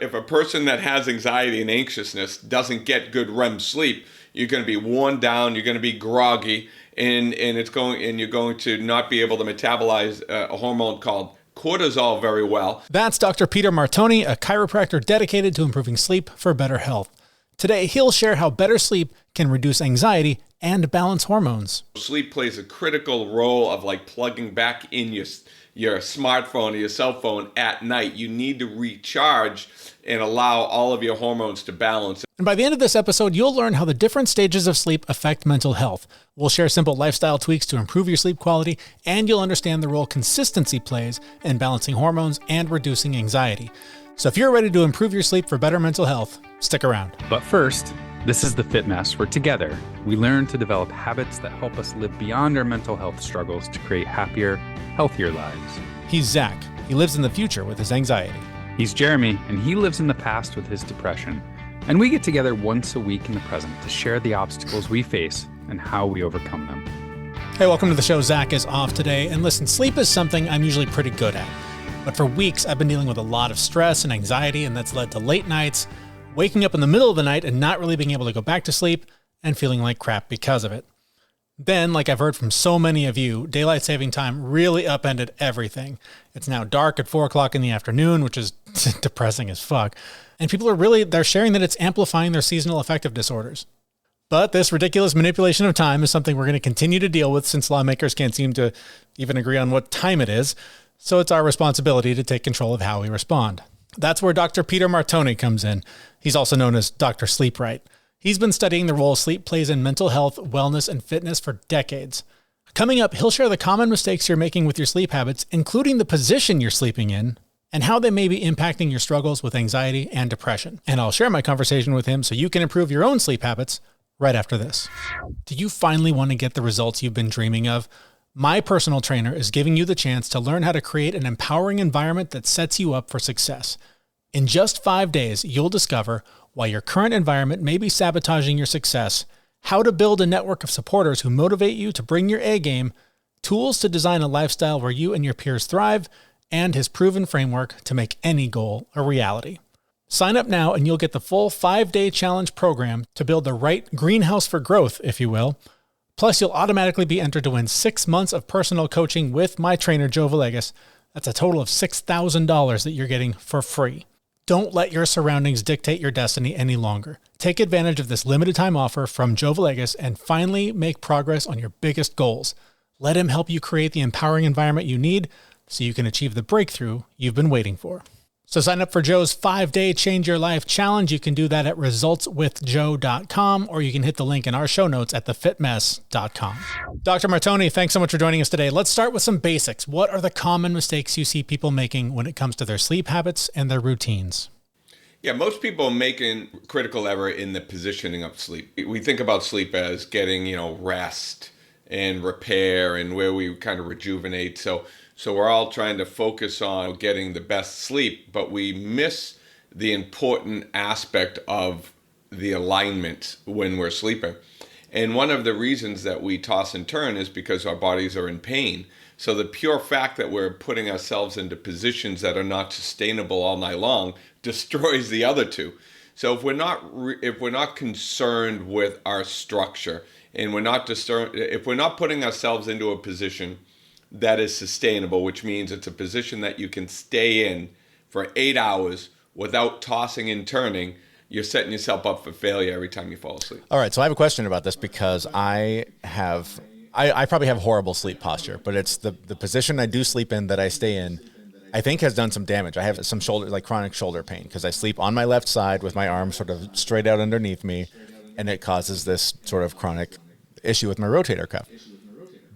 if a person that has anxiety and anxiousness doesn't get good REM sleep, you're going to be worn down, you're going to be groggy, and you're going to not be able to metabolize a hormone called cortisol very well. That's Dr. Peter Martone, a chiropractor dedicated to improving sleep for better health. Today, he'll share how better sleep can reduce anxiety and balance hormones. Sleep plays a critical role of like plugging back in your smartphone or your cell phone at night. You need to recharge and allow all of your hormones to balance. And by the end of this episode, you'll learn how the different stages of sleep affect mental health. We'll share simple lifestyle tweaks to improve your sleep quality, and you'll understand the role consistency plays in balancing hormones and reducing anxiety. So if you're ready to improve your sleep for better mental health, stick around. But first, this is the Fit Mess, where together we learn to develop habits that help us live beyond our mental health struggles to create happier, healthier lives. He's Zach. He lives in the future with his anxiety. He's Jeremy, and he lives in the past with his depression. And we get together once a week in the present to share the obstacles we face and how we overcome them. Hey, welcome to the show. Zach is off today. And listen, sleep is something I'm usually pretty good at. But for weeks, I've been dealing with a lot of stress and anxiety, and that's led to late nights, waking up in the middle of the night and not really being able to go back to sleep, and feeling like crap because of it. Then, like I've heard from so many of you, daylight saving time really upended everything. It's now dark at 4 o'clock in the afternoon, which is depressing as fuck. And people they're sharing that it's amplifying their seasonal affective disorders. But this ridiculous manipulation of time is something we're going to continue to deal with since lawmakers can't seem to even agree on what time it is. So it's our responsibility to take control of how we respond. That's where Dr. Peter Martone comes in. He's also known as Dr. Sleep Right. He's been studying the role sleep plays in mental health, wellness, and fitness for decades. Coming up, he'll share the common mistakes you're making with your sleep habits, including the position you're sleeping in, and how they may be impacting your struggles with anxiety and depression. And I'll share my conversation with him so you can improve your own sleep habits right after this. Do you finally want to get the results you've been dreaming of? My personal trainer is giving you the chance to learn how to create an empowering environment that sets you up for success. In just 5 days, you'll discover why your current environment may be sabotaging your success, how to build a network of supporters who motivate you to bring your A game, tools to design a lifestyle where you and your peers thrive, and his proven framework to make any goal a reality. Sign up now and you'll get the full 5-day challenge program to build the right greenhouse for growth, if you will. Plus, you'll automatically be entered to win 6 months of personal coaching with my trainer, Joe Villegas. That's a total of $6,000 that you're getting for free. Don't let your surroundings dictate your destiny any longer. Take advantage of this limited time offer from Joe Villegas and finally make progress on your biggest goals. Let him help you create the empowering environment you need so you can achieve the breakthrough you've been waiting for. So sign up for Joe's 5-day Change Your Life Challenge. You can do that at resultswithjoe.com, or you can hit the link in our show notes at thefitmess.com. Dr. Martone, thanks so much for joining us today. Let's start with some basics. What are the common mistakes you see people making when it comes to their sleep habits and their routines? Yeah, most people are making critical error in the positioning of sleep. We think about sleep as getting, rest and repair and where we kind of rejuvenate. So we're all trying to focus on getting the best sleep, but we miss the important aspect of the alignment when we're sleeping. And one of the reasons that we toss and turn is because our bodies are in pain. So the pure fact that we're putting ourselves into positions that are not sustainable all night long destroys the other two. So if we're not concerned with our structure, and if we're not putting ourselves into a position that is sustainable, which means it's a position that you can stay in for 8 hours without tossing and turning, you're setting yourself up for failure every time you fall asleep. All right, so I have a question about this because I probably have horrible sleep posture, but it's the position I do sleep in that I stay in, I think has done some damage. I have some chronic shoulder pain because I sleep on my left side with my arms sort of straight out underneath me, and it causes this sort of chronic issue with my rotator cuff.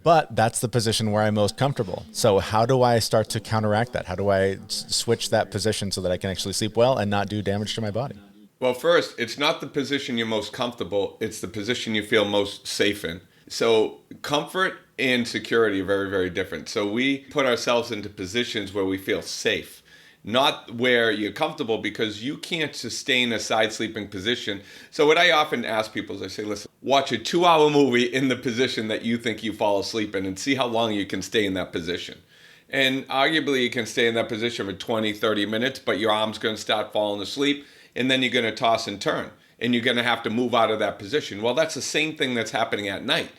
But that's the position where I'm most comfortable. So how do I start to counteract that? How do I switch that position so that I can actually sleep well and not do damage to my body? Well, first, it's not the position you're most comfortable. It's the position you feel most safe in. So comfort and security are very, very different. So we put ourselves into positions where we feel safe, not where you're comfortable, because you can't sustain a side sleeping position. So what I often ask people is I say, listen, watch a 2-hour movie in the position that you think you fall asleep in and see how long you can stay in that position. And arguably you can stay in that position for 20, 30 minutes, but your arm's going to start falling asleep, and then you're going to toss and turn, and you're going to have to move out of that position. Well, that's the same thing that's happening at night.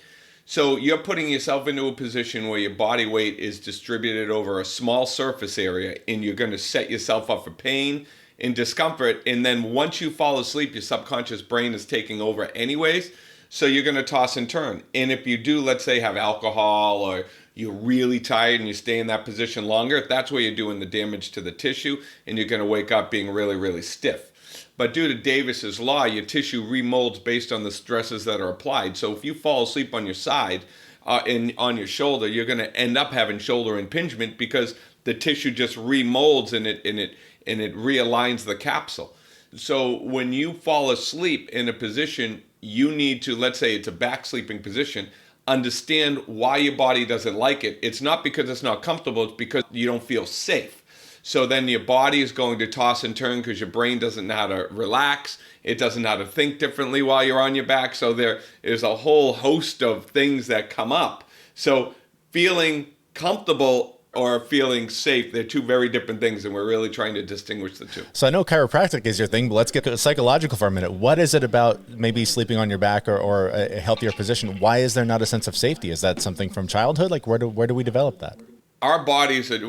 So you're putting yourself into a position where your body weight is distributed over a small surface area, and you're going to set yourself up for pain and discomfort. And then once you fall asleep, your subconscious brain is taking over anyways. So you're going to toss and turn. And if you do, let's say, have alcohol, or you're really tired and you stay in that position longer, that's where you're doing the damage to the tissue, and you're going to wake up being really, really stiff. But due to Davis's law, your tissue remolds based on the stresses that are applied. So if you fall asleep on your side and on your shoulder, you're going to end up having shoulder impingement because the tissue just remolds and it realigns the capsule. So when you fall asleep in a position, you need to, let's say it's a back sleeping position, understand why your body doesn't like it. It's not because it's not comfortable, it's because you don't feel safe. So then your body is going to toss and turn because your brain doesn't know how to relax. It doesn't know how to think differently while you're on your back. So there is a whole host of things that come up. So feeling comfortable or feeling safe, they're two very different things, and we're really trying to distinguish the two. So I know chiropractic is your thing, but let's get psychological for a minute. What is it about maybe sleeping on your back or a healthier position? Why is there not a sense of safety? Is that something from childhood? Like where do we develop that? Our bodies are,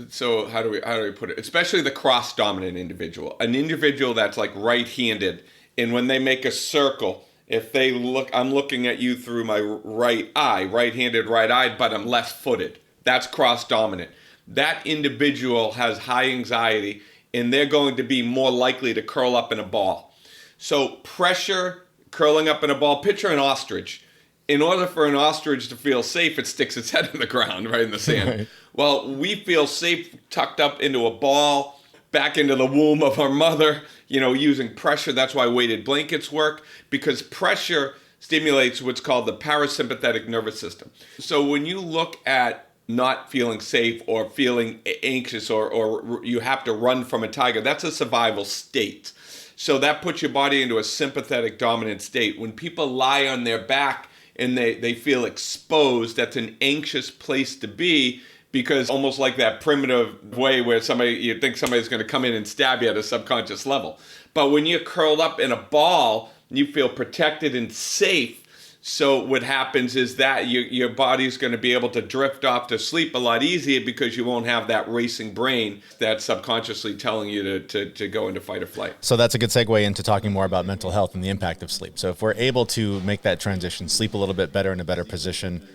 so how do we put it? Especially the cross-dominant individual, an individual that's like right-handed, and when they make a circle, if they look, I'm looking at you through my right eye, right-handed, right-eyed, but I'm left-footed. That's cross-dominant. That individual has high anxiety, and they're going to be more likely to curl up in a ball. So pressure, curling up in a ball, picture an ostrich. In order for an ostrich to feel safe, it sticks its head in the ground, right in the sand. Right. Well, we feel safe tucked up into a ball, back into the womb of our mother, using pressure. That's why weighted blankets work, because pressure stimulates what's called the parasympathetic nervous system. So when you look at not feeling safe or feeling anxious or you have to run from a tiger, that's a survival state. So that puts your body into a sympathetic dominant state. When people lie on their back and they feel exposed, that's an anxious place to be, because almost like that primitive way where you think somebody's going to come in and stab you at a subconscious level. But when you're curled up in a ball, you feel protected and safe. So what happens is that your body's going to be able to drift off to sleep a lot easier because you won't have that racing brain that's subconsciously telling you to go into fight or flight. So that's a good segue into talking more about mental health and the impact of sleep. So if we're able to make that transition, sleep a little bit better in a better position,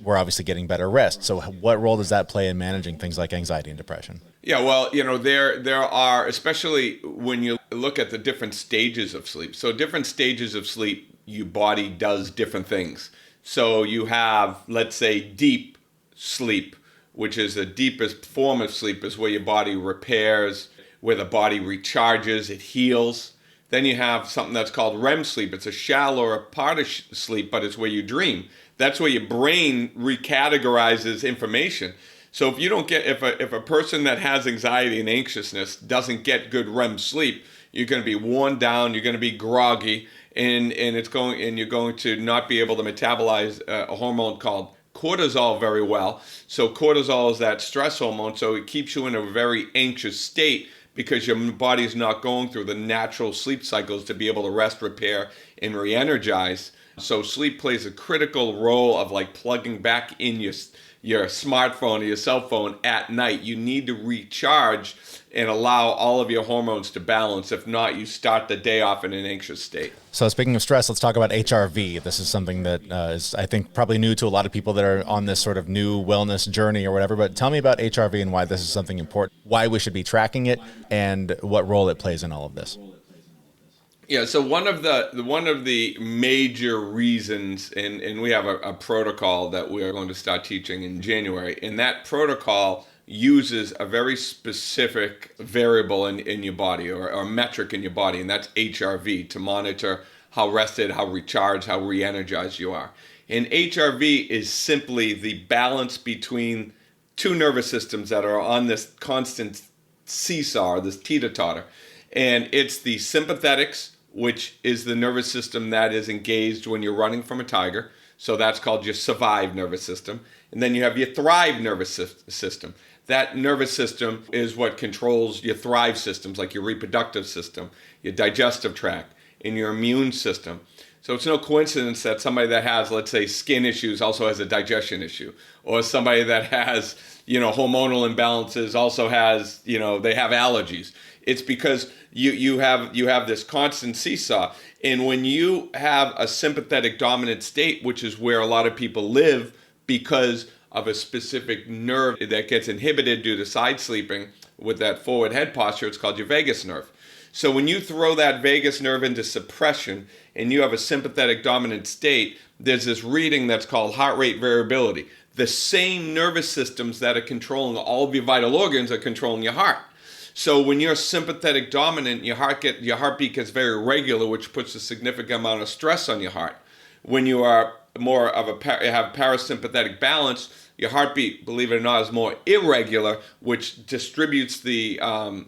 we're obviously getting better rest. So what role does that play in managing things like anxiety and depression? Yeah, well, there are, especially when you look at the different stages of sleep. So different stages of sleep, your body does different things. So you have, let's say, deep sleep, which is the deepest form of sleep, is where your body repairs, where the body recharges, it heals. Then you have something that's called REM sleep. It's a shallower part of sleep, but it's where you dream. That's where your brain recategorizes information. So if you don't get, if a person that has anxiety and anxiousness doesn't get good REM sleep, you're going to be worn down, you're going to be groggy, and you're going to not be able to metabolize a hormone called cortisol very well. So cortisol is that stress hormone, so it keeps you in a very anxious state because your body is not going through the natural sleep cycles to be able to rest, repair, and re-energize. So sleep plays a critical role of like plugging back in your smartphone or your cell phone at night. You need to recharge and allow all of your hormones to balance. If not, you start the day off in an anxious state. So speaking of stress, let's talk about HRV. This is something that is, I think, probably new to a lot of people that are on this sort of new wellness journey or whatever. But tell me about HRV and why this is something important, why we should be tracking it, and what role it plays in all of this. Yeah, so one of the major reasons, and we have a protocol that we are going to start teaching in January, and that protocol uses a very specific variable in your body or metric in your body, and that's HRV, to monitor how rested, how recharged, how re-energized you are. And HRV is simply the balance between two nervous systems that are on this constant seesaw, this teeter-totter. And it's the sympathetics, which is the nervous system that is engaged when you're running from a tiger. So that's called your survive nervous system. And then you have your thrive nervous system. That nervous system is what controls your thrive systems, like your reproductive system, your digestive tract, and your immune system. So it's no coincidence that somebody that has, let's say, skin issues also has a digestion issue, or somebody that has, hormonal imbalances also has, they have allergies. It's because you have this constant seesaw. And when you have a sympathetic dominant state, which is where a lot of people live because of a specific nerve that gets inhibited due to side sleeping with that forward head posture, it's called your vagus nerve. So when you throw that vagus nerve into suppression and you have a sympathetic dominant state, there's this reading that's called heart rate variability. The same nervous systems that are controlling all of your vital organs are controlling your heart. So when you're sympathetic dominant, your heartbeat gets very regular, which puts a significant amount of stress on your heart. When you are more of have parasympathetic balance, your heartbeat, believe it or not, is more irregular, which distributes the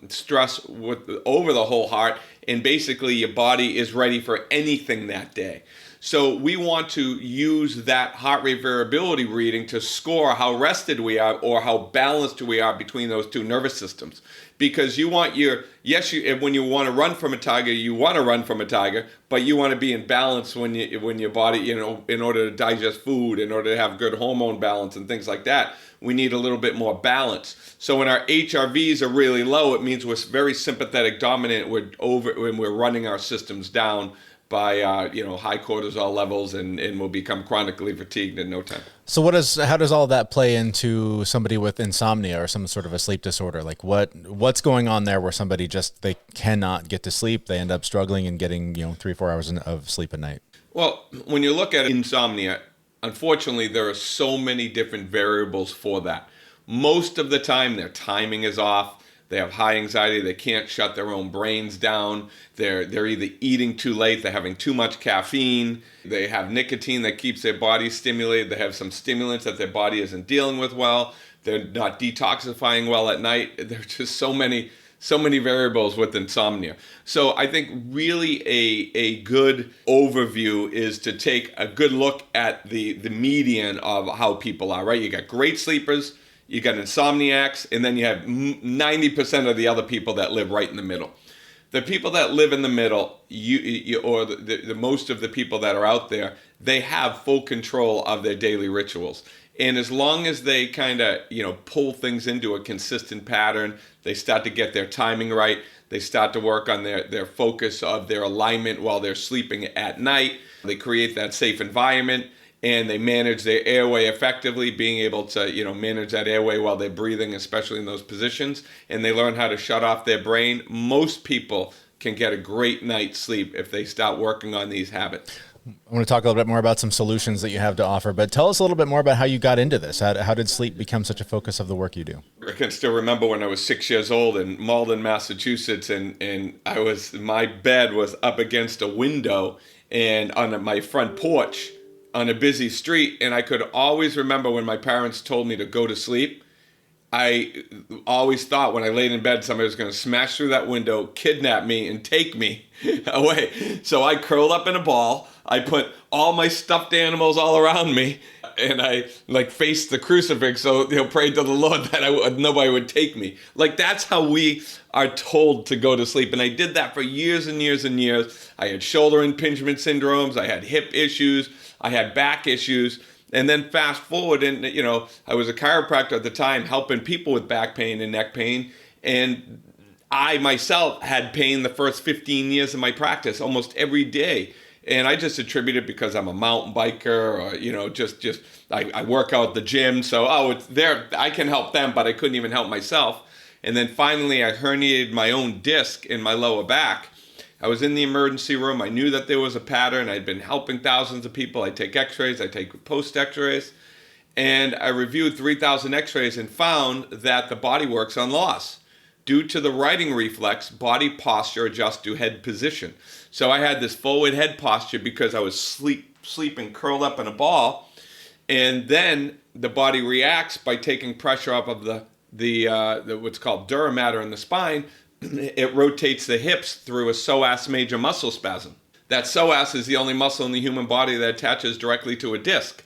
stress over the whole heart, and basically your body is ready for anything that day. So we want to use that heart rate variability reading to score how rested we are or how balanced we are between those two nervous systems. Because you want when you want to run from a tiger, you want to run from a tiger, but you want to be in balance when your body, in order to digest food, in order to have good hormone balance and things like that, we need a little bit more balance. So when our HRVs are really low, it means we're very sympathetic dominant. When we're running our systems down by high cortisol levels, and we'll become chronically fatigued in no time. So how does all that play into somebody with insomnia or some sort of a sleep disorder? Like what's going on there where somebody they cannot get to sleep, they end up struggling and getting 3-4 hours of sleep a night? Well, when you look at insomnia, unfortunately there are so many different variables for that. Most of the time their timing is off. They have high anxiety. They can't shut their own brains down. They're either eating too late. They're having too much caffeine. They have nicotine that keeps their body stimulated. They have some stimulants that their body isn't dealing with well. They're not detoxifying well at night. There are just so many variables with insomnia. So I think really a good overview is to take a good look at the median of how people are, right? You got great sleepers, you got insomniacs, and then you have 90% of the other people that live right in the middle. The people that live in the middle, the most of the people that are out there, they have full control of their daily rituals. And as long as they kind of, pull things into a consistent pattern, they start to get their timing right, they start to work on their focus of their alignment while they're sleeping at night, they create that safe environment, and they manage their airway effectively, being able to, manage that airway while they're breathing, especially in those positions, and they learn how to shut off their brain. Most people can get a great night's sleep if they start working on these habits. I want to talk a little bit more about some solutions that you have to offer, but tell us a little bit more about how you got into this. How did sleep become such a focus of the work you do? I can still remember when I was 6 years old in Malden, Massachusetts, and my bed was up against a window and on my front porch on a busy street, and I could always remember when my parents told me to go to sleep. I always thought when I laid in bed somebody was going to smash through that window, kidnap me, and take me away. So I curled up in a ball. I put all my stuffed animals all around me, and I faced the crucifix, so prayed to the Lord that nobody would take me. That's how we are told to go to sleep, and I did that for years and years and years. I had shoulder impingement syndromes, I had hip issues, I had back issues, and then fast forward, and I was a chiropractor at the time, helping people with back pain and neck pain, and I myself had pain the first 15 years of my practice, almost every day. And I just attribute it because I'm a mountain biker, or I work out at the gym, so it's there. I can help them, but I couldn't even help myself. And then finally, I herniated my own disc in my lower back. I was in the emergency room. I knew that there was a pattern. I'd been helping thousands of people. I take X-rays. I take post X-rays, and I reviewed 3,000 X-rays and found that the body works on loss. Due to the writing reflex, body posture adjusts to head position. So I had this forward head posture because I was sleeping curled up in a ball, and then the body reacts by taking pressure off of the what's called dura mater in the spine. It rotates the hips through a psoas major muscle spasm. That psoas is the only muscle in the human body that attaches directly to a disc.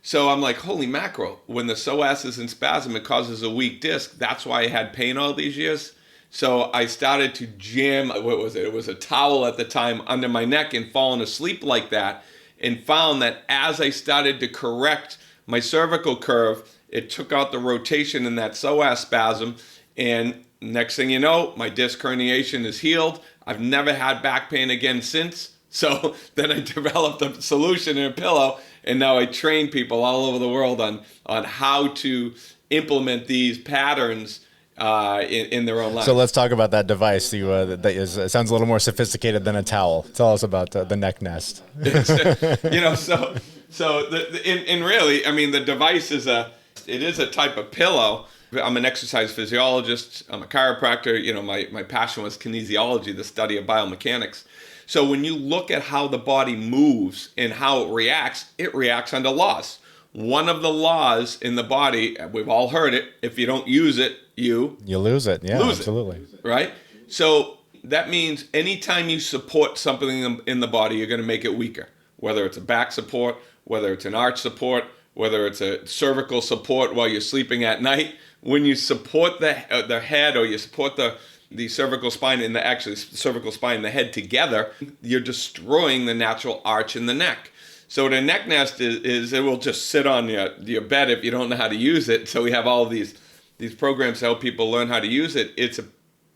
So I'm like, holy mackerel, when the psoas is in spasm, it causes a weak disc. That's why I had pain all these years. So I started to jam, what was it? It was a towel at the time under my neck and falling asleep like that, and found that as I started to correct my cervical curve, it took out the rotation in that psoas spasm, and next thing you know, my disc herniation is healed. I've never had back pain again since. So then I developed a solution in a pillow, and now I train people all over the world on how to implement these patterns in their own life. So let's talk about that device. That it sounds a little more sophisticated than a towel. Tell us about the neck nest. Really, I mean, the device is a type of pillow. I'm an exercise physiologist. I'm a chiropractor. My passion was kinesiology, the study of biomechanics. So when you look at how the body moves and how it reacts under laws. One of the laws in the body, we've all heard it, if you don't use it, you lose it. Yeah, lose absolutely. it, right? So that means anytime you support something in the body, you're going to make it weaker. Whether it's a back support, whether it's an arch support, whether it's a cervical support while you're sleeping at night. When you support the head, or you support the cervical spine and the cervical spine and the head together, you're destroying the natural arch in the neck. So what a neck nest is it will just sit on your bed if you don't know how to use it. So we have all these programs to help people learn how to use it. It's a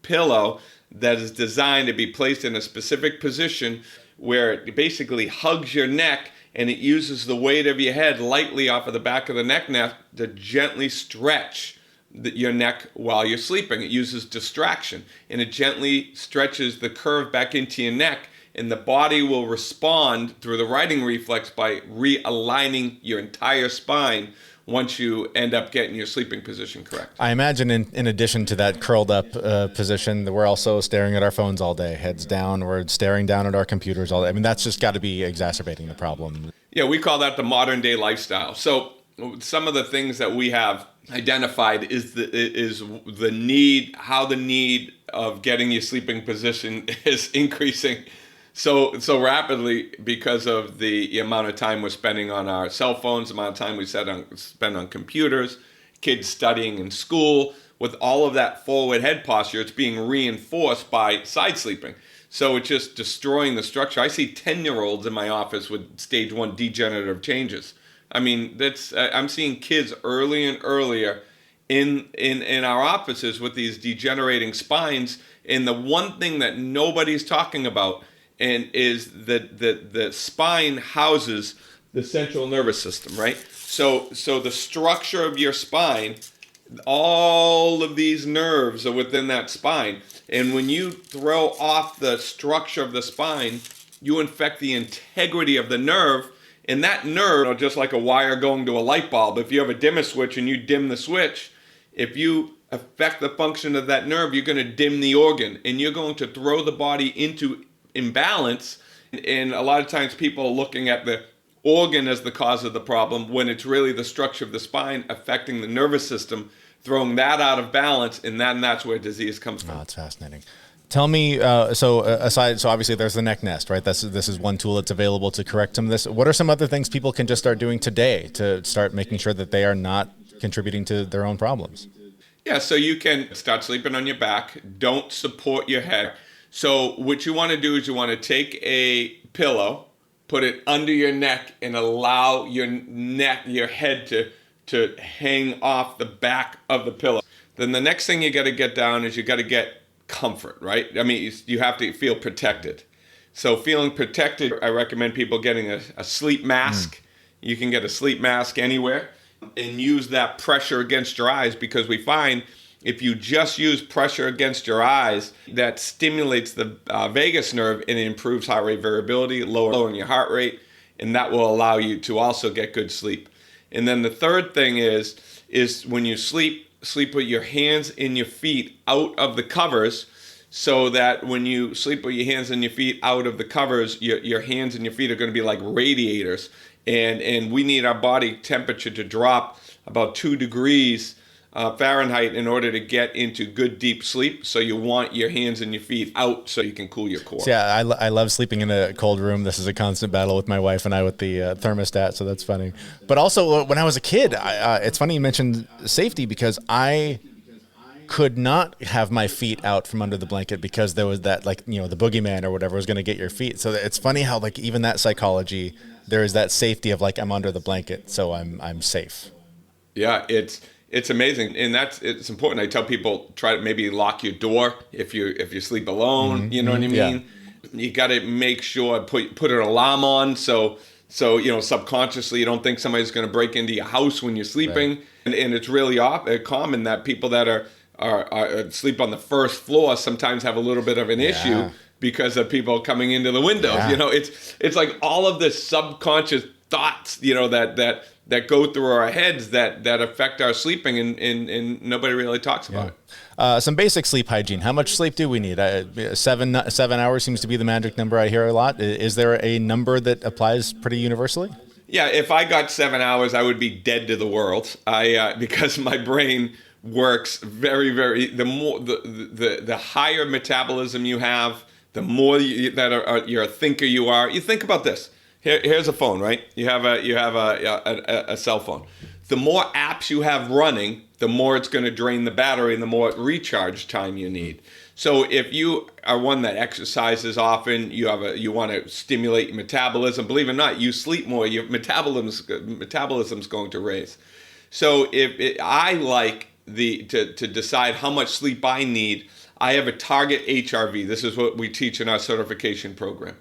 pillow that is designed to be placed in a specific position where it basically hugs your neck, and it uses the weight of your head lightly off of the back of the neck nest to gently stretch your neck while you're sleeping. It uses distraction, and it gently stretches the curve back into your neck, and the body will respond through the righting reflex by realigning your entire spine once you end up getting your sleeping position correct. I imagine in addition to that curled up position, that we're also staring at our phones all day, heads down. We're staring down at our computers all day. I mean, that's just got to be exacerbating the problem. Yeah, we call that the modern day lifestyle. So some of the things that we have identified is the need, how the need of getting your sleeping position is increasing so rapidly because of the amount of time we're spending on our cell phones, the amount of time we spend on computers, kids studying in school. With all of that forward head posture, it's being reinforced by side sleeping. So it's just destroying the structure. I see 10-year-olds in my office with stage 1 degenerative changes. I mean, I'm seeing kids early and earlier in our offices with these degenerating spines. And the one thing that nobody's talking about is that the spine houses the central nervous system, right? So the structure of your spine, all of these nerves are within that spine. And when you throw off the structure of the spine, you infect the integrity of the nerve. And that nerve, just like a wire going to a light bulb, if you have a dimmer switch and you dim the switch, if you affect the function of that nerve, you're going to dim the organ, and you're going to throw the body into imbalance. And a lot of times people are looking at the organ as the cause of the problem when it's really the structure of the spine affecting the nervous system, throwing that out of balance, and that's where disease comes from. Oh, that's fascinating. Tell me, so obviously there's the neck nest, right? This is one tool that's available to correct some of this. What are some other things people can just start doing today to start making sure that they are not contributing to their own problems? Yeah, so you can start sleeping on your back. Don't support your head. So what you want to do is you want to take a pillow, put it under your neck, and allow your head to hang off the back of the pillow. Then the next thing you got to get down is you got to get comfort, right? I mean, you have to feel protected. So feeling protected, I recommend people getting a sleep mask. You can get a sleep mask anywhere and use that pressure against your eyes, because we find if you just use pressure against your eyes, that stimulates the vagus nerve and it improves heart rate variability, lowering your heart rate, and that will allow you to also get good sleep. And then the third thing is when you sleep with your hands and your feet out of the covers, so that when you sleep with your hands and your feet out of the covers, your hands and your feet are going to be like radiators. And we need our body temperature to drop about 2 degrees Fahrenheit in order to get into good deep sleep. So you want your hands and your feet out so you can cool your core. So yeah, I love sleeping in a cold room. This is a constant battle with my wife and I with the thermostat, so that's funny. But also, when I was a kid, it's funny you mentioned safety, because I could not have my feet out from under the blanket because there was that, like, you know, the boogeyman or whatever was going to get your feet. So it's funny how, like, even that psychology, there is that safety of, like, I'm under the blanket, so I'm safe. Yeah, it's amazing, and it's important. I tell people, try to maybe lock your door if you sleep alone. Mm-hmm. You know what I mean? Yeah. You got to make sure put an alarm on so you know, subconsciously you don't think somebody's going to break into your house when you're sleeping. Right. And it's really common that people that are sleep on the first floor sometimes have a little bit of an issue because of people coming into the windows. Yeah. You know, it's like all of the subconscious thoughts, you know, that go through our heads that affect our sleeping, and nobody really talks about it. Some basic sleep hygiene. How much sleep do we need? 7 hours seems to be the magic number I hear a lot. Is there a number that applies pretty universally? Yeah, if I got 7 hours, I would be dead to the world. Because my brain works very, very. The more the higher metabolism you have, the more you're a thinker you are. You think about this. Here's a phone, right? You have a cell phone. The more apps you have running, the more it's going to drain the battery and the more recharge time you need. So if you are one that exercises often, you want to stimulate your metabolism. Believe it or not, you sleep more, your metabolism's going to raise. So I like to decide how much sleep I need. I have a target HRV. This is what we teach in our certification program.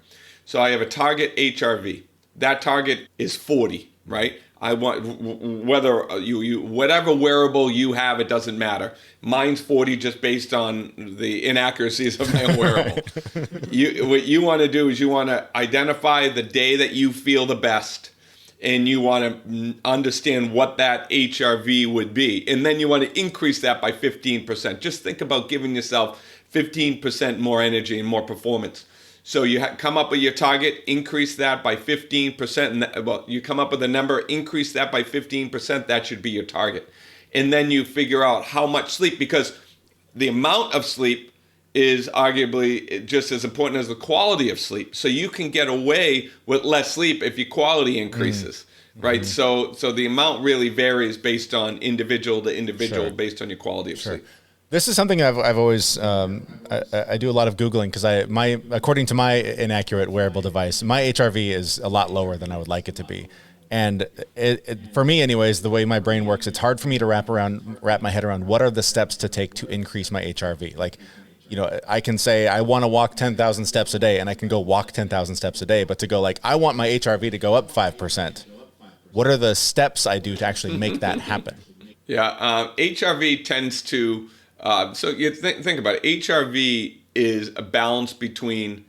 So I have a target HRV. That target is 40, right? I want whether whatever wearable you have, it doesn't matter. Mine's 40 just based on the inaccuracies of my wearable. What you want to do is you want to identify the day that you feel the best, and you want to understand what that HRV would be, and then you want to increase that by 15%. Just think about giving yourself 15% more energy and more performance. So you come up with your target, increase that by 15%. And you come up with a number, increase that by 15%. That should be your target. And then you figure out how much sleep, because the amount of sleep is arguably just as important as the quality of sleep. So you can get away with less sleep if your quality increases, right? So the amount really varies based on individual to individual, based on your quality of sleep. This is something I've always I do a lot of Googling, because according to my inaccurate wearable device, my HRV is a lot lower than I would like it to be. And for me anyways, the way my brain works, it's hard for me to wrap my head around what are the steps to take to increase my HRV. Like, you know, I can say I want to walk 10,000 steps a day, and I can go walk 10,000 steps a day, but to go like, I want my HRV to go up 5%. What are the steps I do to actually make that happen? Yeah, HRV tends to, so you think about it. HRV is a balance between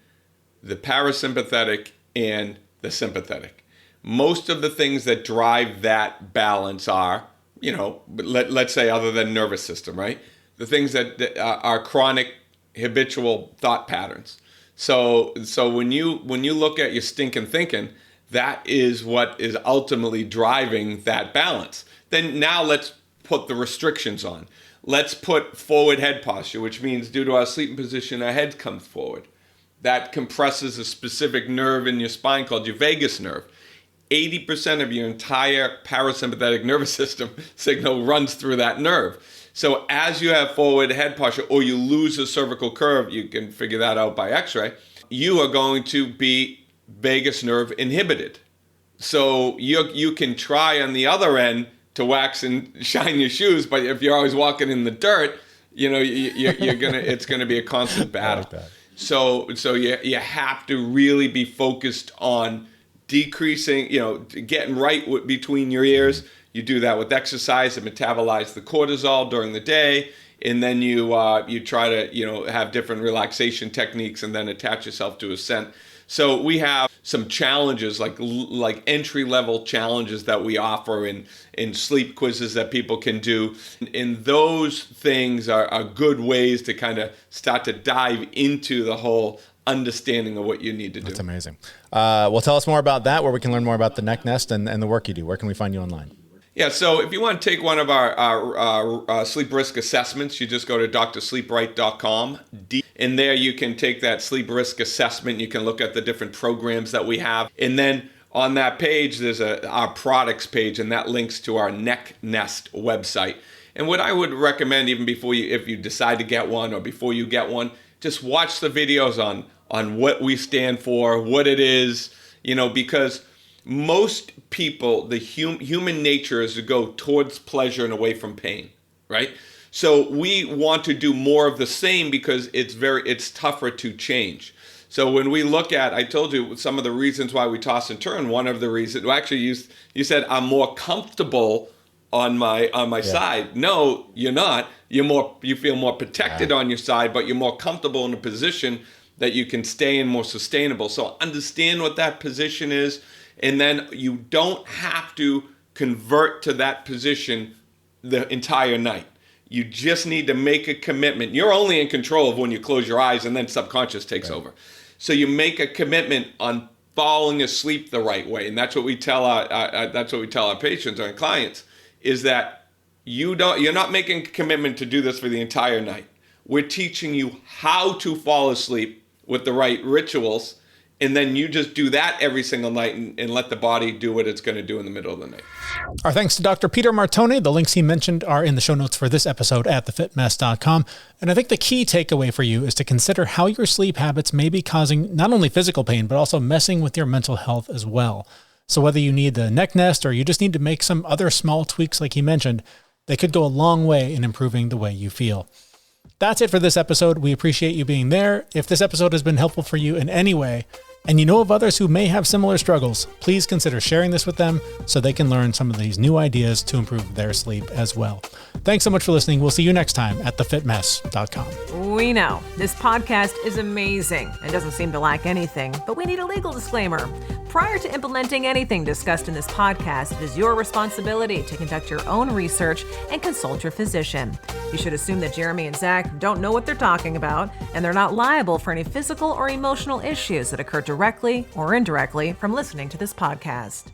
the parasympathetic and the sympathetic. Most of the things that drive that balance are, you know, let's say other than nervous system, right? The things that are chronic, habitual thought patterns. So when you look at your stinking thinking, that is what is ultimately driving that balance. Then now let's put the restrictions on. Let's put forward head posture, which means due to our sleeping position, our head comes forward. That compresses a specific nerve in your spine called your vagus nerve. 80% of your entire parasympathetic nervous system signal runs through that nerve. So as you have forward head posture, or you lose a cervical curve, you can figure that out by x-ray, you are going to be vagus nerve inhibited. So you can try on the other end to wax and shine your shoes, but if you're always walking in the dirt, you know, it's gonna be a constant battle. Like that. So you have to really be focused on decreasing, you know, getting right between your ears. You do that with exercise to metabolize the cortisol during the day, and then you try to, you know, have different relaxation techniques, and then attach yourself to a scent. So we have some challenges, like entry-level challenges that we offer in sleep quizzes that people can do. And those things are good ways to kind of start to dive into the whole understanding of what you need to do. That's amazing. Well, tell us more about that, where we can learn more about the Neck Nest and the work you do. Where can we find you online? Yeah, so if you want to take one of our sleep risk assessments, you just go to drsleepright.com. And there you can take that sleep risk assessment. You can look at the different programs that we have. And then on that page, there's our products page, and that links to our Neck Nest website. And what I would recommend, even before if you decide to get one or before you get one, just watch the videos on what we stand for, what it is, because most people, the human nature is to go towards pleasure and away from pain, right? So we want to do more of the same because it's tougher to change. So when we look at, I told you some of the reasons why we toss and turn. One of the reasons, well, actually, you said I'm more comfortable on my side. No, you're not. You feel more protected on your side, but you're more comfortable in a position that you can stay in, more sustainable. So understand what that position is. And then you don't have to convert to that position the entire night. You just need to make a commitment. You're only in control of when you close your eyes and then subconscious takes over. So you make a commitment on falling asleep the right way. And that's what we tell our patients, our clients, is that you're not making a commitment to do this for the entire night. We're teaching you how to fall asleep with the right rituals. And then you just do that every single night and let the body do what it's going to do in the middle of the night. Our thanks to Dr. Peter Martone. The links he mentioned are in the show notes for this episode at thefitmess.com. And I think the key takeaway for you is to consider how your sleep habits may be causing not only physical pain, but also messing with your mental health as well. So whether you need the neck nest or you just need to make some other small tweaks like he mentioned, they could go a long way in improving the way you feel. That's it for this episode. We appreciate you being there. If this episode has been helpful for you in any way, and you know of others who may have similar struggles, please consider sharing this with them so they can learn some of these new ideas to improve their sleep as well. Thanks so much for listening. We'll see you next time at thefitmess.com. We know this podcast is amazing and doesn't seem to lack anything, but we need a legal disclaimer. Prior to implementing anything discussed in this podcast, it is your responsibility to conduct your own research and consult your physician. You should assume that Jeremy and Zach don't know what they're talking about, and they're not liable for any physical or emotional issues that occur directly or indirectly from listening to this podcast.